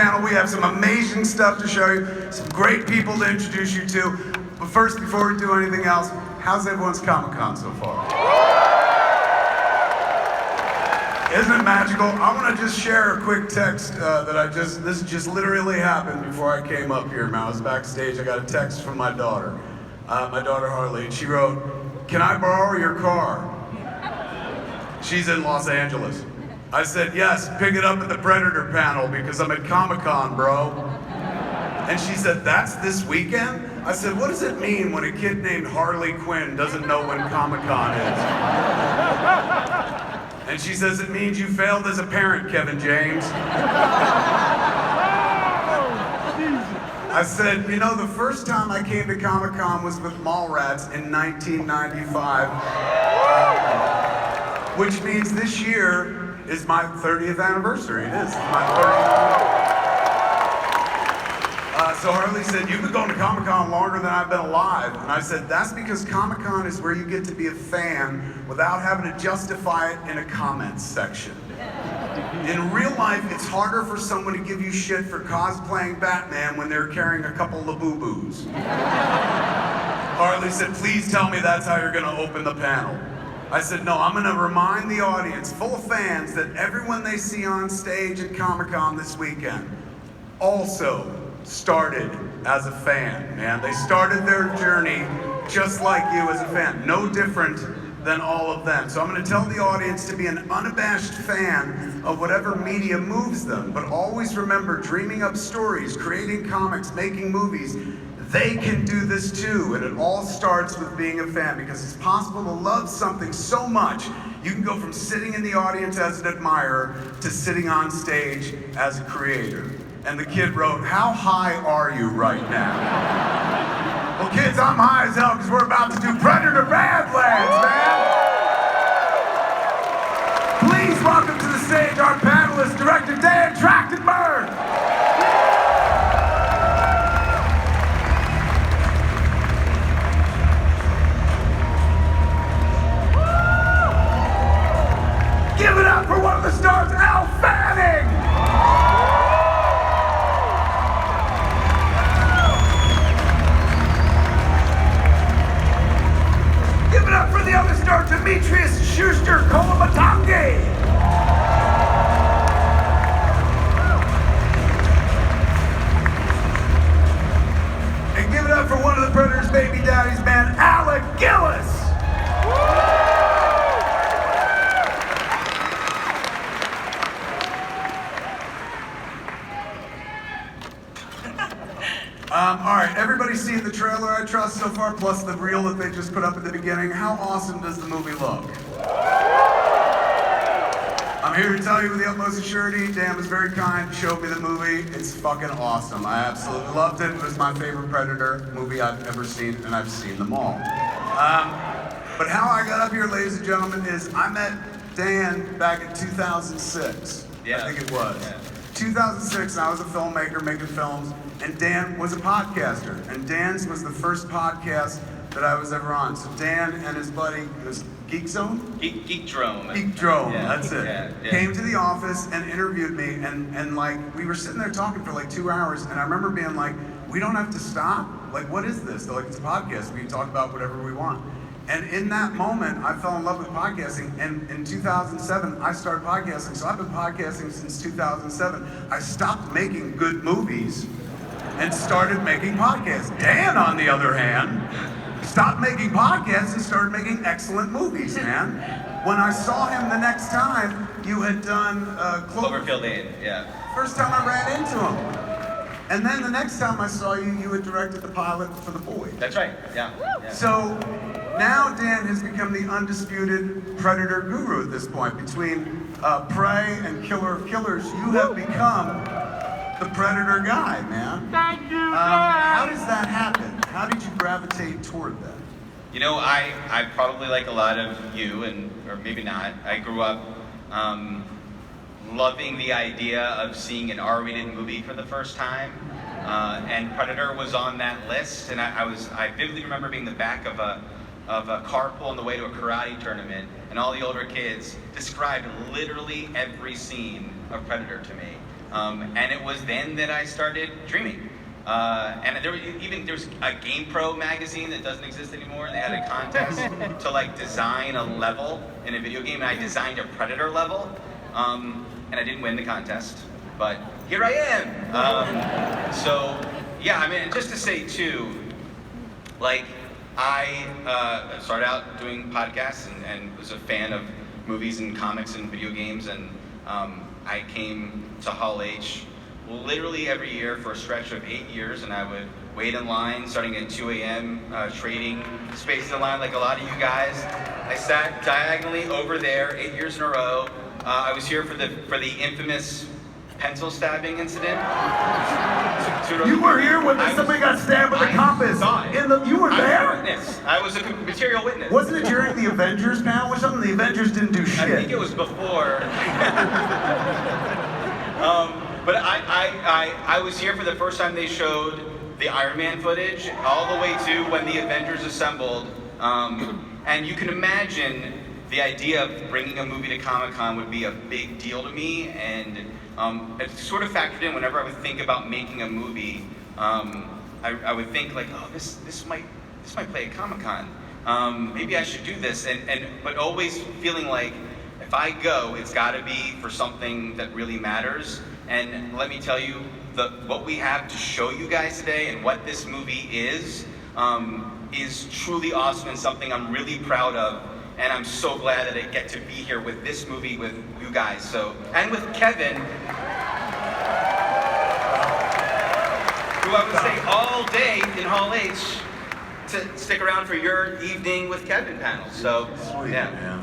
panel. We have some amazing stuff to show you, some great people to introduce you to. But first, before we do anything else, how's everyone's Comic-Con so far? Isn't it magical? I want to just share a quick text this just literally happened before I came up here. I was backstage, I got a text from my daughter Harley, and she wrote, "Can I borrow your car?" She's in Los Angeles. I said, "Yes, pick it up at the Predator panel because I'm at Comic-Con, bro." And she said, "That's this weekend?" I said, "What does it mean when a kid named Harley Quinn doesn't know when Comic-Con is?" And she says, "It means you failed as a parent, Kevin James." I said, "You know, the first time I came to Comic-Con was with Mallrats in 1995, which means this year is my 30th anniversary. It is my 30th. So Harley said, "You've been going to Comic-Con longer than I've been alive." And I said, "That's because Comic-Con is where you get to be a fan without having to justify it in a comments section. In real life, it's harder for someone to give you shit for cosplaying Batman when they're carrying a couple of boo-boos." Harley said, "Please tell me that's how you're gonna open the panel." I said, "No, I'm gonna remind the audience full of fans that everyone they see on stage at Comic-Con this weekend also started as a fan, man. They started their journey just like you as a fan, no different than all of them. So I'm going to tell the audience to be an unabashed fan of whatever media moves them, but always remember, dreaming up stories, creating comics, making movies, they can do this too. And it all starts with being a fan, because it's possible to love something so much you can go from sitting in the audience as an admirer to sitting on stage as a creator." And the kid wrote, "How high are you right now?" Well, kids, I'm high as hell because we're about to do Predator Badlands, man. Please welcome to the stage our panelist, director Dan Trachtenberg. Give it up for one of the stars, Elle Fanning. Give it up for the other star, Demetrius Schuster-Koloamatangi. And give it up for one of the Predator's baby daddies, man, Alec Gillis. All right, everybody's seen the trailer, I trust, so far, plus the reel that they just put up at the beginning. How awesome does the movie look? I'm here to tell you with the utmost surety, Dan was very kind, showed me the movie. It's fucking awesome. I absolutely loved it. It was my favorite Predator movie I've ever seen, and I've seen them all. But how I got up here, ladies and gentlemen, is I met Dan back in 2006. Yeah. I think it was. Yeah. 2006, and I was a filmmaker making films, and Dan was a podcaster, and Dan's was the first podcast that I was ever on. So Dan and his buddy, it was Geek Zone? Geek Drome. Geek Drome, yeah, that's it. Yeah. Came to the office and interviewed me, and like, we were sitting there talking for like 2 hours, and I remember being like, we don't have to stop? Like, what is this? They're like, it's a podcast, we can talk about whatever we want. And in that moment, I fell in love with podcasting, and in 2007, I started podcasting. So I've been podcasting since 2007. I stopped making good movies and started making podcasts. Dan, on the other hand, stopped making podcasts and started making excellent movies, man. When I saw him the next time, you had done Cloverfield Lane, yeah. First time I ran into him. And then the next time I saw you, you had directed the pilot for The Boy. That's right, yeah. So now Dan has become the undisputed Predator guru at this point. Between Prey and Killer of Killers, you have become the Predator guy, man. Thank you, how does that happen? How did you gravitate toward that? You know, I probably, like a lot of you, or maybe not, I grew up loving the idea of seeing an R-rated movie for the first time. And Predator was on that list, and I vividly remember being in the back of a carpool on the way to a karate tournament, and all the older kids described literally every scene of Predator to me. And it was then that I started dreaming. And there was a GamePro magazine that doesn't exist anymore, and they had a contest to like design a level in a video game, and I designed a Predator level, and I didn't win the contest, but here I am. So yeah, I mean, just to say too, like I started out doing podcasts and was a fan of movies and comics and video games, and I came to Hall H literally every year for a stretch of 8 years, and I would wait in line starting at 2 a.m. Trading spaces in line like a lot of you guys. I sat diagonally over there 8 years in a row. I was here for the infamous pencil stabbing incident. You were here when somebody got stabbed with a compass. You were there? I was a witness. I was a material witness. Wasn't it during the Avengers panel or something? The Avengers didn't do shit. I think it was before. But I was here for the first time they showed the Iron Man footage, all the way to when the Avengers assembled. And you can imagine the idea of bringing a movie to Comic-Con would be a big deal to me, and it sort of factored in whenever I would think about making a movie. I would think like, oh, this might play at Comic-Con. Maybe I should do this, but always feeling like if I go, it's got to be for something that really matters. And let me tell you, what we have to show you guys today and what this movie is truly awesome and something I'm really proud of. And I'm so glad that I get to be here with this movie with you guys. So, and with Kevin, who I would say all day in Hall H to stick around for your evening with Kevin panel. So, sweet, yeah. Man.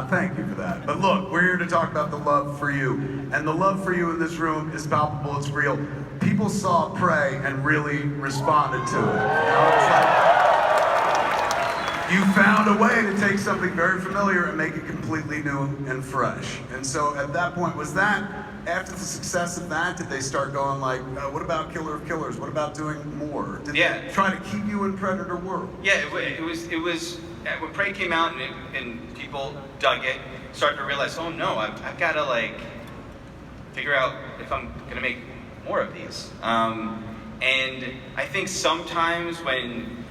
Thank you for that. But look, we're here to talk about the love for you. And the love for you in this room is palpable, it's real. People saw Prey and really responded to it. You know, it's like you found a way to take something very familiar and make it completely new and fresh. And so at that point, was that, after the success of that, did they start going like, what about Killer of Killers? What about doing more? Did they try to keep you in Predator world? Yeah, it was when Prey came out and people dug it, started to realize, oh no, I've got to like figure out if I'm gonna make more of these. And I think sometimes when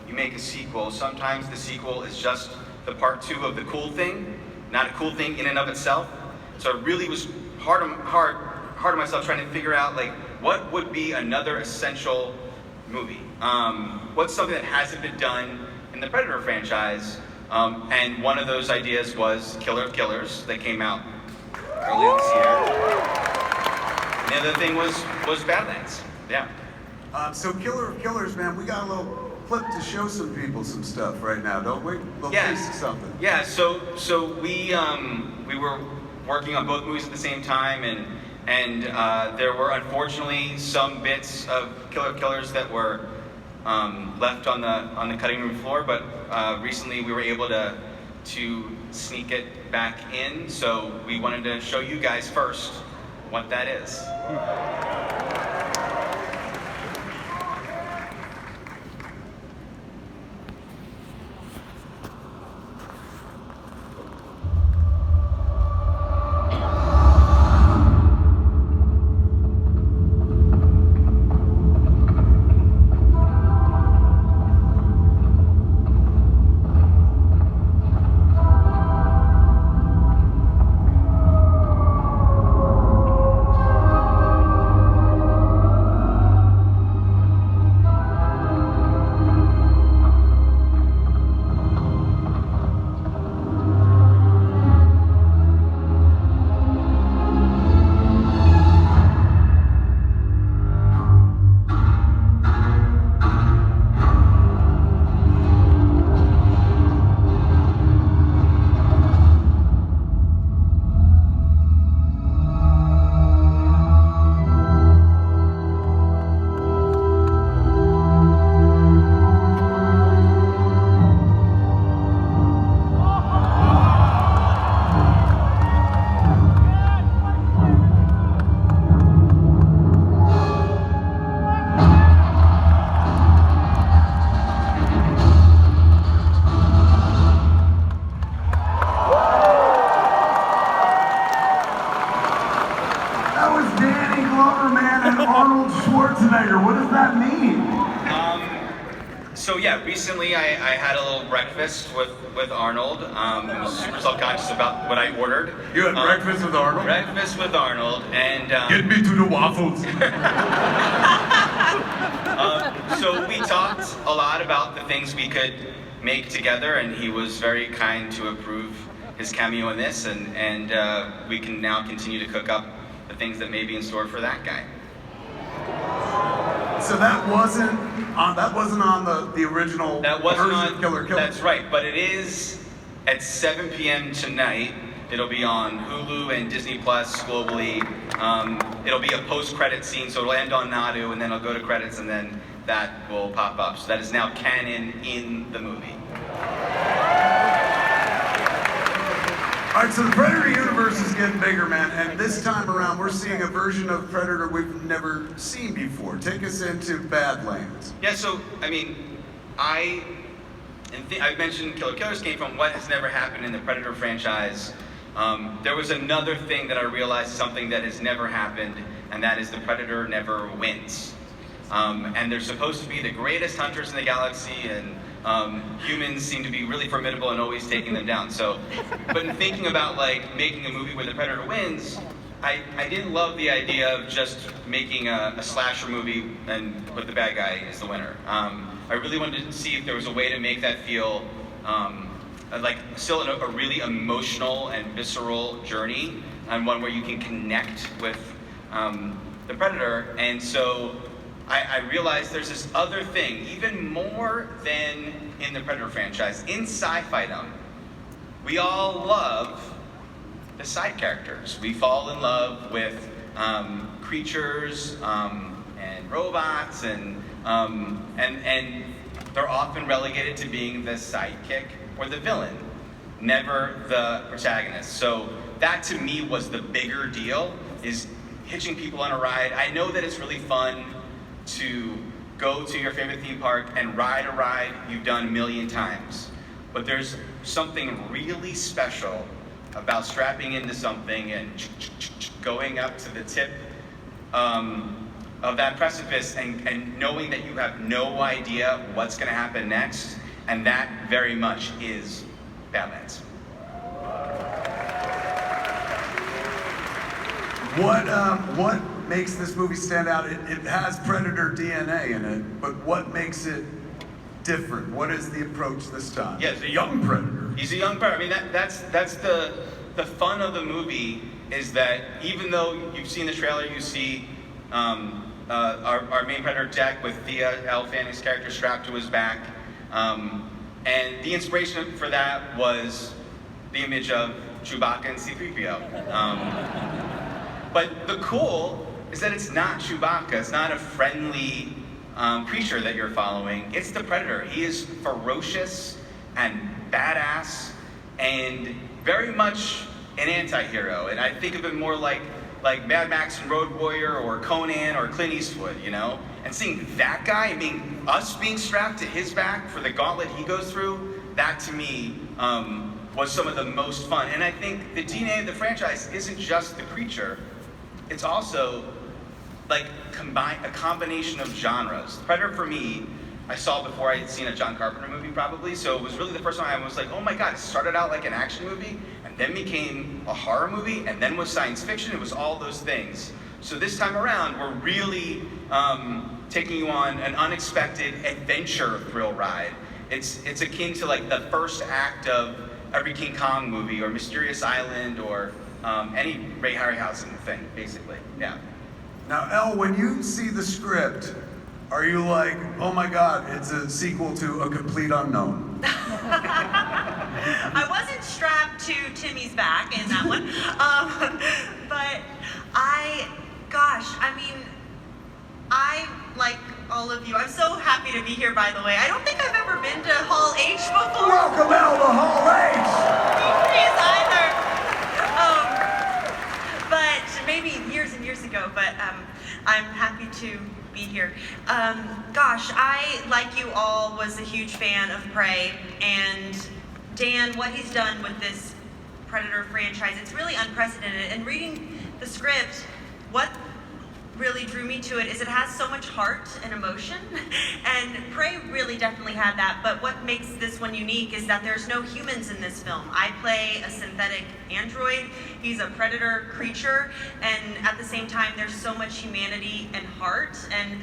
you make a sequel, sometimes the sequel is just the part 2 of the cool thing, not a cool thing in and of itself. So it really was hard on myself trying to figure out like what would be another essential movie. What's something that hasn't been done in the Predator franchise? And one of those ideas was Killer of Killers that came out earlier this year. And the other thing was Badlands. Yeah. So Killer of Killers, man, we got a little clip to show some people some stuff right now, don't we? A little piece of something. Yeah. So we were working on both movies at the same time, and there were unfortunately some bits of Killer of Killers that were left on the cutting room floor, but recently we were able to sneak it back in. So we wanted to show you guys first what that is. Schwarzenegger. What does that mean? So yeah, recently I had a little breakfast with Arnold. I was super self-conscious about what I ordered. You had breakfast with Arnold? Breakfast with Arnold, and get me to the waffles. So we talked a lot about the things we could make together, and he was very kind to approve his cameo in this, and we can now continue to cook up the things that may be in store for that guy. So that wasn't on the original version of Killer Killer. That's right, but it is at 7 p.m. tonight. It'll be on Hulu and Disney Plus globally. It'll be a post-credit scene, so it'll end on Nadu, and then it'll go to credits, and then that will pop up. So that is now canon in the movie. All right, so the Predator universe is getting bigger, man, and this time around we're seeing a version of Predator we've never seen before. Take us into Badlands. Yeah, so, I mean, I mentioned Killer Killers came from what has never happened in the Predator franchise. There was another thing that I realized, something that has never happened, and that is the Predator never wins. And they're supposed to be the greatest hunters in the galaxy, and humans seem to be really formidable and always taking them down. So, but in thinking about like making a movie where the Predator wins, I didn't love the idea of just making a slasher movie and put the bad guy as the winner. I really wanted to see if there was a way to make that feel like still a really emotional and visceral journey, and one where you can connect with the Predator. And so I realized there's this other thing, even more than in the Predator franchise, in sci-fi-dom. We all love the side characters. We fall in love with creatures and robots, and they're often relegated to being the sidekick or the villain, never the protagonist. So that to me was the bigger deal, is hitching people on a ride. I know that it's really fun to go to your favorite theme park and ride a ride you've done a million times. But there's something really special about strapping into something and going up to the tip of that precipice and knowing that you have no idea what's going to happen next. And that very much is Badlands. What makes this movie stand out? It has Predator DNA in it, but what makes it different? What is the approach this time? Yeah, he's a young Predator. He's a young Predator. I mean, that's the fun of the movie, is that even though you've seen the trailer, you see our main Predator Jack with Elle Fanning's character strapped to his back, and the inspiration for that was the image of Chewbacca and C-3PO. But the cool is that it's not Chewbacca. It's not a friendly creature that you're following. It's the Predator. He is ferocious and badass and very much an anti-hero. And I think of him more like Mad Max and Road Warrior or Conan or Clint Eastwood, you know? And seeing that guy and us being strapped to his back for the gauntlet he goes through, that to me was some of the most fun. And I think the DNA of the franchise isn't just the creature. It's also like a combination of genres. Predator for me, I saw before I had seen a John Carpenter movie probably, so it was really the first time I was like, oh my God, it started out like an action movie, and then became a horror movie, and then was science fiction. It was all those things. So this time around, we're really taking you on an unexpected adventure thrill ride. It's akin to like the first act of every King Kong movie, or Mysterious Island, or any Ray Harryhausen thing, basically. Yeah. Now, Elle, when you see the script, are you like, oh my God, it's a sequel to A Complete Unknown? I wasn't strapped to Timmy's back in that one, but I like all of you. I'm so happy to be here, by the way. I don't think I've ever been to Hall H before. Welcome, Elle, to Hall H! Please, either. But maybe years and years ago, but I'm happy to be here. I, like you all, was a huge fan of Prey, and Dan, what he's done with this Predator franchise, it's really unprecedented. And reading the script, what really drew me to it is it has so much heart and emotion, and Prey really definitely had that, but what makes this one unique is that there's no humans in this film. I play a synthetic android, he's a predator creature, and at the same time there's so much humanity and heart, and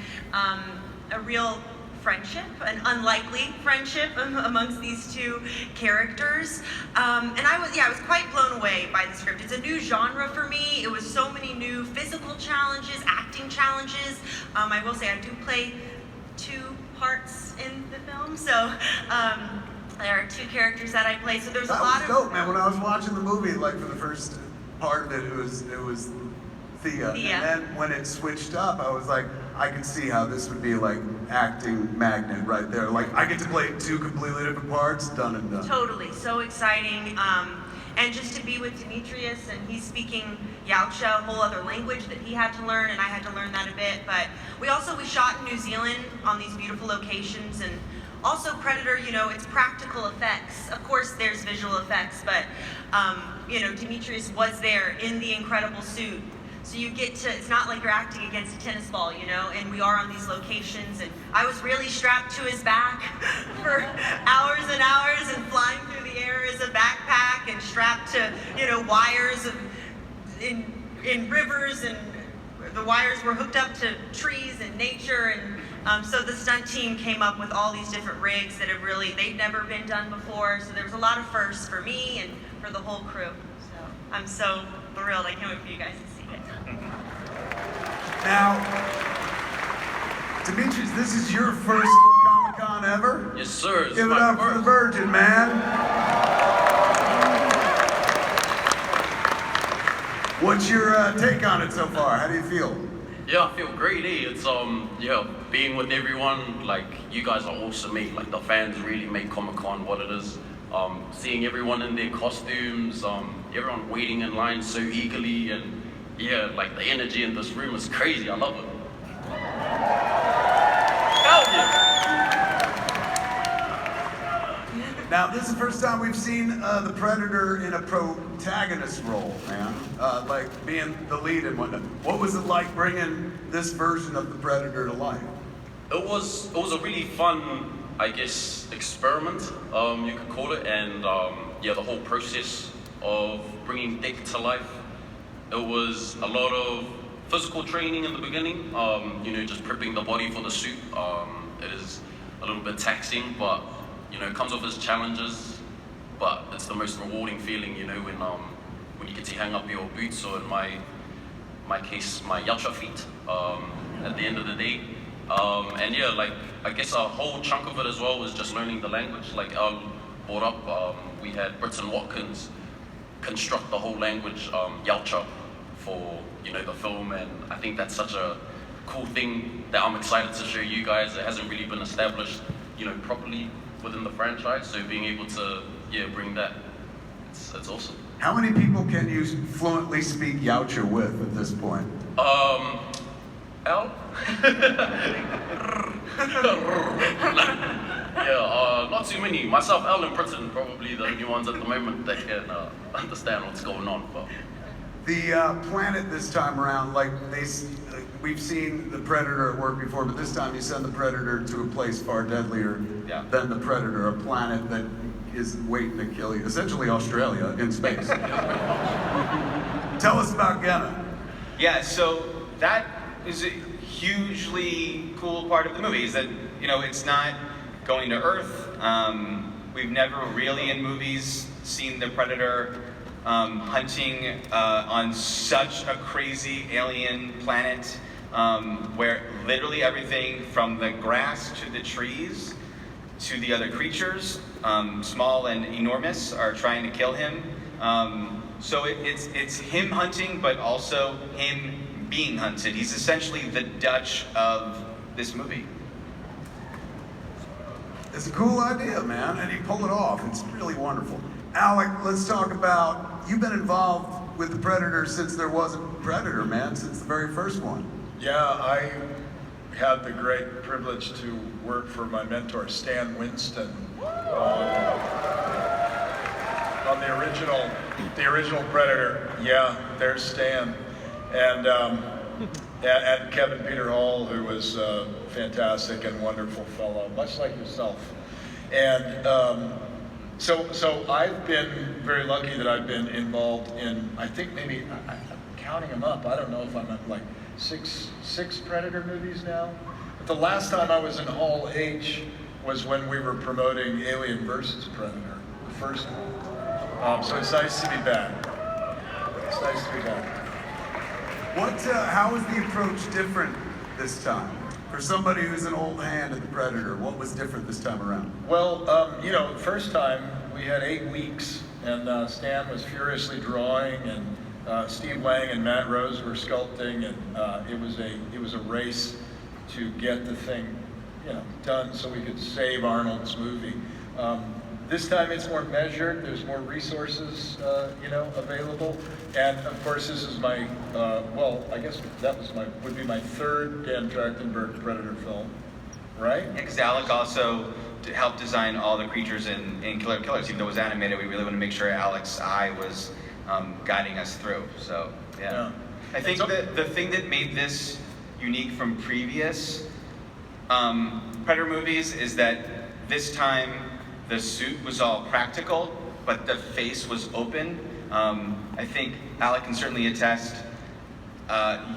a real friendship, an unlikely friendship amongst these two characters. And I was quite blown away by the script. It's a new genre for me. It was so many new physical challenges, acting challenges. I will say I do play 2 parts in the film, so there are 2 characters that I play. So there's a lot of dope, man. When I was watching the movie, like for the first part of it, it was Thea. And then when it switched up, I was like, I could see how this would be like acting magnet right there. Like I get to play 2 completely different parts, done and done. Totally, so exciting. And just to be with Demetrius, and he's speaking Yautja, a whole other language that he had to learn, and I had to learn that a bit. But we shot in New Zealand on these beautiful locations, and also Predator, you know, it's practical effects. Of course there's visual effects, but you know, Demetrius was there in the incredible suit. So you get to, it's not like you're acting against a tennis ball, you know, and we are on these locations, and I was really strapped to his back for hours and hours and flying through the air as a backpack and strapped to, you know, wires in rivers, and the wires were hooked up to trees and nature, and so the stunt team came up with all these different rigs that they'd never been done before, so there was a lot of firsts for me and for the whole crew. So I'm so thrilled. I can't wait for you guys to see it. Now, Demetrius, this is your first Comic-Con ever? Yes, sir. Give it up for the Virgin, man. What's your take on it so far? How do you feel? Yeah, I feel great, eh? It's, yeah, being with everyone, like, you guys are awesome, eh? Like, the fans really make Comic-Con what it is. Seeing everyone in their costumes, everyone waiting in line so eagerly, and yeah, like the energy in this room is crazy. I love it. Hell yeah! Now, this is the first time we've seen the Predator in a protagonist role, man. Like being the lead and whatnot. What was it like bringing this version of the Predator to life? It was a really fun, I guess, experiment, you could call it, and yeah, the whole process of bringing Dick to life. It was a lot of physical training in the beginning, you know, just prepping the body for the suit. It is a little bit taxing, but you know, it comes with its challenges, but it's the most rewarding feeling, you know, when you get to hang up your boots, or in my case, my Yautja feet, at the end of the day. And yeah, like, I guess a whole chunk of it as well was just learning the language. Like Elle brought up, we had Britton Watkins construct the whole language, Yautja, for, you know, the film, and I think that's such a cool thing that I'm excited to show you guys. It hasn't really been established, you know, properly within the franchise, so being able to, yeah, bring that, it's awesome. How many people can you fluently speak Yautja with at this point? Elle? Yeah, not too many. Myself, Elle, and Britton, probably the only ones at the moment that can understand what's going on. But The planet this time around, like we've seen the Predator at work before, but this time you send the Predator to a place far deadlier than the Predator, a planet that is waiting to kill you. Essentially Australia in space. Tell us about Genna. Yeah, so that is a hugely cool part of the movie, is that, you know, it's not going to Earth. We've never really in movies seen the Predator hunting on such a crazy alien planet, where literally everything from the grass to the trees to the other creatures, small and enormous, are trying to kill him. So it's him hunting, but also him being hunted. He's essentially the Dutch of this movie. It's a cool idea, man, and you pull it off. It's really wonderful. Alec, let's talk about, you've been involved with the Predator since there was a Predator, man, since the very first one. Yeah, I had the great privilege to work for my mentor, Stan Winston, on the original Predator. Yeah, there's Stan. And and Kevin Peter Hall, who was a fantastic and wonderful fellow, much like yourself. And so I've been very lucky that I've been involved in, I think maybe, I'm counting them up, I don't know if I'm at like six Predator movies now. But the last time I was in Hall H was when we were promoting Alien vs. Predator, the first one. So it's nice to be back. It's nice to be back. How was the approach different this time? For somebody who's an old hand at the Predator, what was different this time around? Well, the first time we had 8 weeks, and Stan was furiously drawing, and Steve Lang and Matt Rose were sculpting, and it was a race to get the thing, done so we could save Arnold's movie. This time it's more measured. There's more resources, available, and of course this is my, I guess that would be my third Dan Trachtenberg Predator film, right? Yeah, because Alec also helped design all the creatures in Killer Killers. Even though it was animated, we really want to make sure Alec's eye was guiding us through. So yeah. I think that the thing that made this unique from previous Predator movies is that this time the suit was all practical, but the face was open. I think Alec can certainly attest.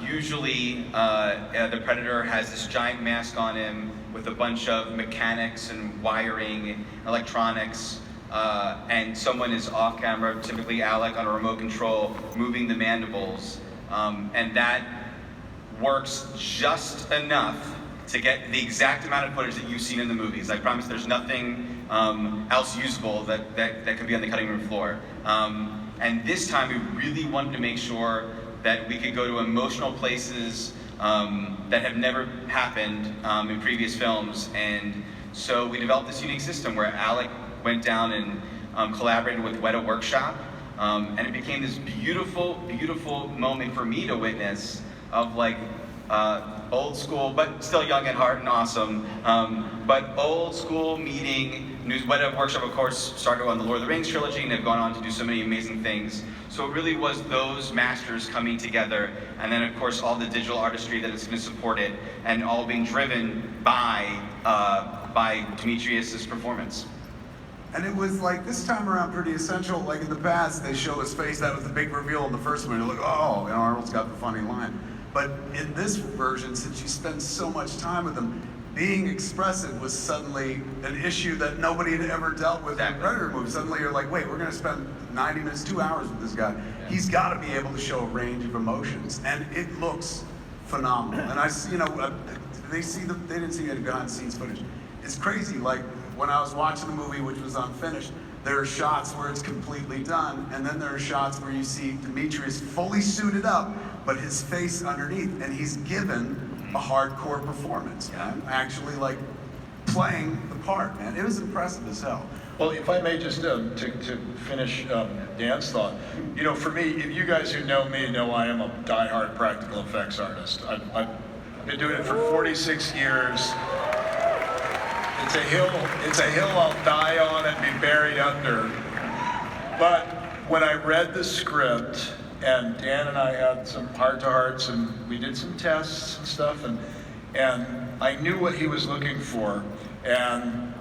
Usually, the Predator has this giant mask on him with a bunch of mechanics and wiring and electronics, and someone is off camera, typically Alec on a remote control, moving the mandibles, and that works just enough to get the exact amount of footage that you've seen in the movies. I promise there's nothing else usable that could be on the cutting room floor. And this time we really wanted to make sure that we could go to emotional places that have never happened in previous films. And so we developed this unique system where Alec went down and collaborated with Weta Workshop. And it became this beautiful, beautiful moment for me to witness of like old school, but still young at heart and awesome, but old school meeting. Weta Workshop, of course, started on the Lord of the Rings trilogy and have gone on to do so many amazing things. So it really was those masters coming together, and then of course all the digital artistry that is going to support it, and all being driven by Demetrius' performance. And it was like this time around pretty essential. Like in the past, they show his face. That was the big reveal in the first one. You're like, oh, and Arnold's got the funny line. But in this version, since you spend so much time with him, being expressive was suddenly an issue that nobody had ever dealt with in Predator movies. Suddenly you're like, wait, we're going to spend 90 minutes, 2 hours with this guy. Yeah. He's got to be able to show a range of emotions, and it looks phenomenal. And they didn't see any behind-the-scenes footage. It's crazy. Like when I was watching the movie, which was unfinished, there are shots where it's completely done, and then there are shots where you see Demetrius fully suited up, but his face underneath, and he's given a hardcore performance. Yeah. I'm actually like playing the part, man. It was impressive as hell. Well, if I may just to finish Dan's thought, for me, if you guys who know me know I am a diehard practical effects artist. I've been doing it for 46 years. It's a hill I'll die on and be buried under. But when I read the script, and Dan and I had some heart-to-hearts, and we did some tests and stuff, and I knew what he was looking for. And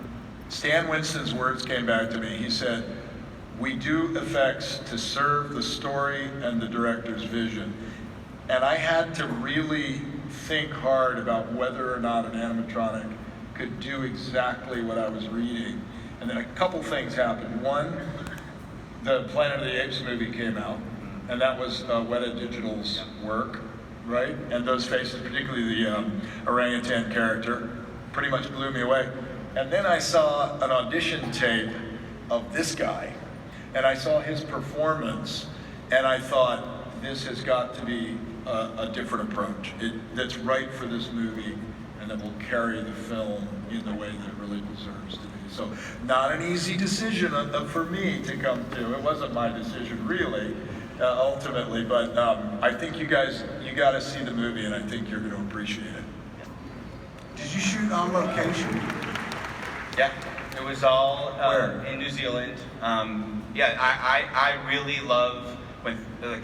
Stan Winston's words came back to me. He said, "We do effects to serve the story and the director's vision." And I had to really think hard about whether or not an animatronic could do exactly what I was reading. And then a couple things happened. One, the Planet of the Apes movie came out, and that was Weta Digital's work, right? And those faces, particularly the orangutan character, pretty much blew me away. And then I saw an audition tape of this guy, and I saw his performance, and I thought, this has got to be a different approach. That's right for this movie, and that will carry the film in the way that it really deserves to be. So, not an easy decision for me to come to. It wasn't my decision, really. Ultimately, but I think you got to see the movie, and I think you're going to appreciate it. Did you shoot on location? Yeah, it was all Where? in New Zealand. I really love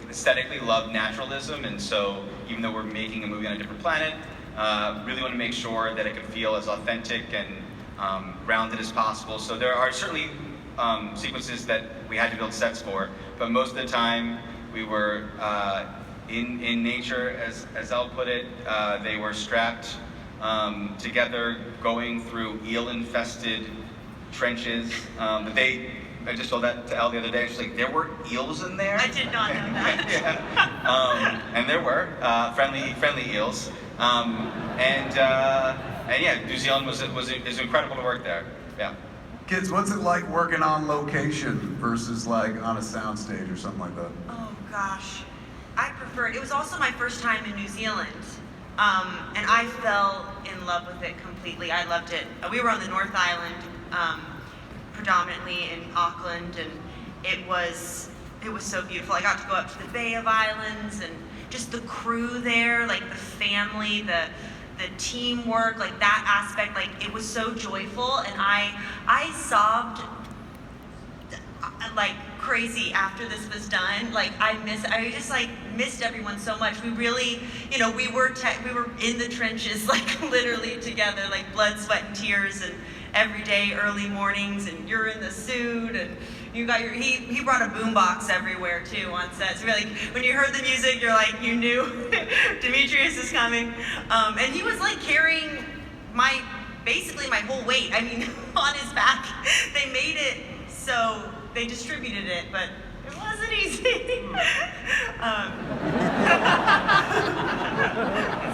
aesthetically love naturalism, and so even though we're making a movie on a different planet, really want to make sure that it could feel as authentic and rounded as possible. So there are certainly sequences that we had to build sets for, but most of the time we were in nature, as Elle put it. They were strapped together, going through eel-infested trenches. I just told that to Elle the other day. She's like, there were eels in there? I did not know that. Yeah. And there were friendly eels. And yeah, New Zealand was incredible to work there. Yeah. Kids, what's it like working on location versus like on a soundstage or something like that? Oh gosh, I preferred. It was also my first time in New Zealand, and I fell in love with it completely. I loved it. We were on the North Island, predominantly in Auckland, and it was so beautiful. I got to go up to the Bay of Islands, and just the crew there, like the family, the teamwork, like that aspect, like it was so joyful, and I sobbed like crazy after this was done. Like I just like missed everyone so much. We really, we were in the trenches, like literally together, like blood, sweat, and tears, and every day early mornings, and you're in the suit, and you got he brought a boombox everywhere too on set. So like when you heard the music, you're like, you knew Demetrius is coming. And he was like carrying basically my whole weight. I mean, on his back. They made it so they distributed it, but it wasn't easy.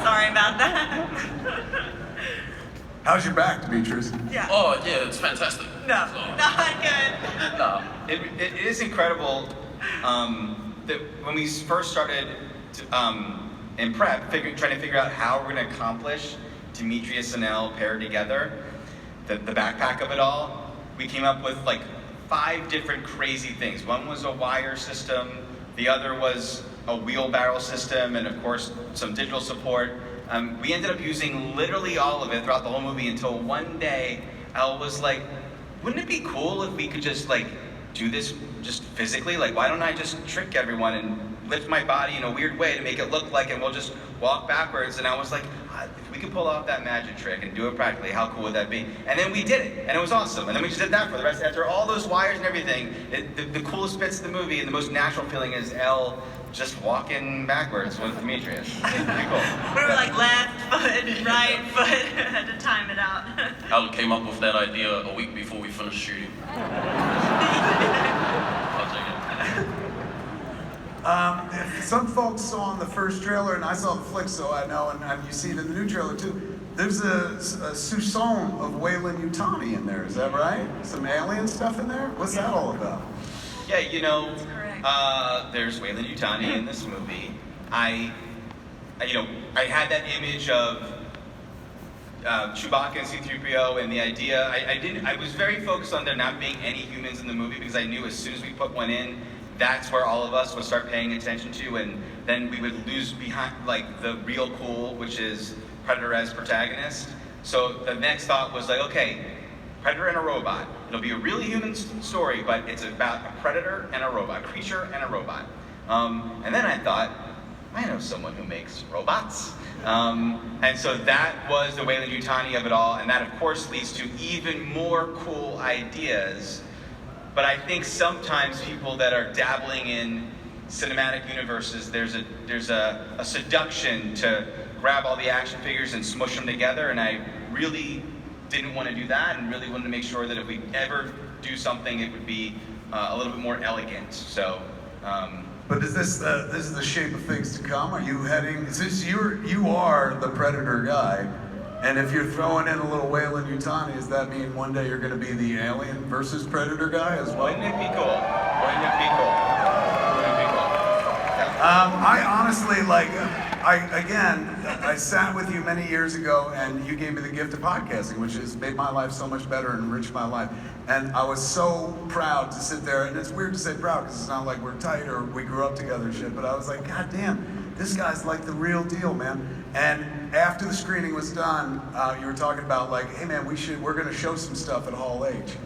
Sorry about that. How's your back, Demetrius? Yeah. Oh yeah, it's fantastic. No, So, not good. no. It is incredible that when we first started in prep, trying to figure out how we're going to accomplish Demetrius and Elle paired together, the backpack of it all, we came up with like 5 different crazy things. One was a wire system, the other was a wheelbarrow system, and of course some digital support. We ended up using literally all of it throughout the whole movie until one day Elle was like, wouldn't it be cool if we could just like do this just physically? Like, why don't I just trick everyone and lift my body in a weird way to make it look like, and we'll just walk backwards? And I was like, if we could pull off that magic trick and do it practically, how cool would that be? And then we did it, and it was awesome. And then we just did that for the rest. After all those wires and everything, the coolest bits of the movie and the most natural feeling is Elle just walking backwards with Demetrius. Pretty cool. We were like left foot, right foot, had to time it out. Alec came up with that idea a week before we finished shooting. I'll take it. Some folks saw in the first trailer, and I saw the flick, so I know, and you see it in the new trailer too. There's a soupçon of Weyland-Yutani in there, is that right? Some alien stuff in there? What's that all about? Yeah, That's correct. There's Weyland-Yutani in this movie. I had that image of Chewbacca and C-3PO, and the idea, I was very focused on there not being any humans in the movie, because I knew as soon as we put one in, that's where all of us would start paying attention to, and then we would lose behind like the real cool, which is Predator as protagonist. So the next thought was like, okay, Predator and a robot. It'll be a really human story, but it's about a predator and a robot, a creature and a robot. And then I thought, I know someone who makes robots. And so that was the Weyland-Yutani of it all, and that of course leads to even more cool ideas. But I think sometimes people that are dabbling in cinematic universes, there's a seduction to grab all the action figures and smush them together, and I really didn't want to do that, and really wanted to make sure that if we ever do something, it would be a little bit more elegant. So. But is this is the shape of things to come? Are you heading? Since you are the Predator guy, and if you're throwing in a little Weyland-Yutani, does that mean one day you're going to be the Alien versus Predator guy as well? Wouldn't it be cool? Wouldn't it be cool? Wouldn't it be cool? Yeah. I honestly I sat with you many years ago, and you gave me the gift of podcasting, which has made my life so much better and enriched my life. And I was so proud to sit there, and it's weird to say proud because it's not like we're tight or we grew up together and shit, but I was like, God damn, this guy's like the real deal, man. And after the screening was done, you were talking about like, hey man, we're gonna show some stuff at Hall H.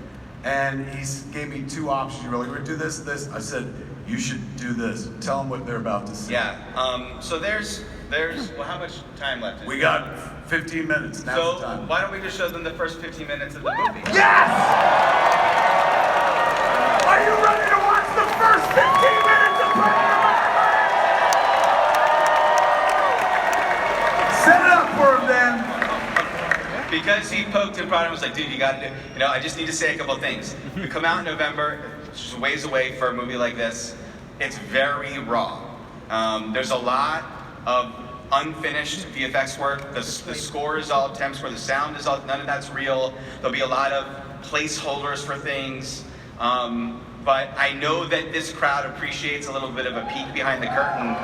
And he gave me 2 options. You were like, we're gonna do this, this. I said, you should do this. Tell them what they're about to see. Yeah. So there's. Well, how much time left? We got 15 minutes. Now's the time. So why don't we just show them the first 15 minutes of the movie? Yes! Are you ready to watch the first 15 minutes of Set it up for him, Dan. Because he poked and prodded and was like, dude, you gotta do, I just need to say a couple things. We come out in November, it's just a ways away for a movie like this. It's very raw. There's a lot of unfinished VFX work. The score is all temp score, the sound is all, none of that's real. There'll be a lot of placeholders for things. But I know that this crowd appreciates a little bit of a peek behind the curtain.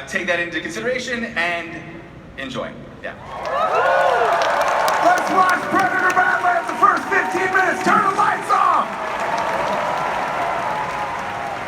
Take that into consideration and enjoy. Yeah. Let's watch